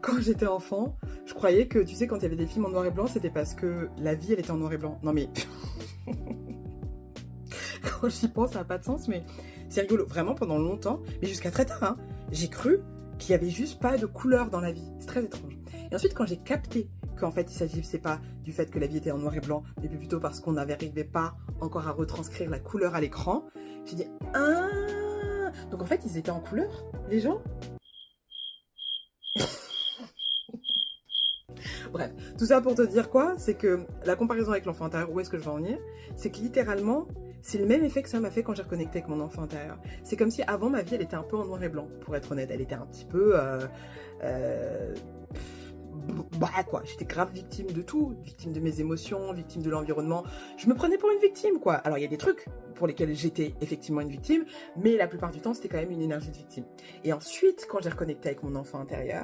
Quand j'étais enfant, je croyais que, tu sais, quand il y avait des films en noir et blanc, c'était parce que la vie, elle était en noir et blanc. Non mais, quand j'y pense, ça n'a pas de sens, mais c'est rigolo. Vraiment, pendant longtemps, mais jusqu'à très tard, hein, j'ai cru qu'il n'y avait juste pas de couleur dans la vie. C'est très étrange. Et ensuite, quand j'ai capté qu'en fait, il s'agissait pas du fait que la vie était en noir et blanc, mais plutôt parce qu'on n'arrivait pas encore à retranscrire la couleur à l'écran, j'ai dit, ah, donc en fait, ils étaient en couleur, les gens. Bref, tout ça pour te dire quoi? C'est que la comparaison avec l'enfant intérieur, où est-ce que je vais en venir? C'est que littéralement, c'est le même effet que ça m'a fait quand j'ai reconnecté avec mon enfant intérieur. C'est comme si avant ma vie, elle était un peu en noir et blanc, pour être honnête. Elle était un petit peu... euh, bah quoi, j'étais grave victime de tout, victime de mes émotions, victime de l'environnement. Je me prenais pour une victime, quoi. Alors il y a des trucs pour lesquels j'étais effectivement une victime, mais la plupart du temps, c'était quand même une énergie de victime. Et ensuite, quand j'ai reconnecté avec mon enfant intérieur,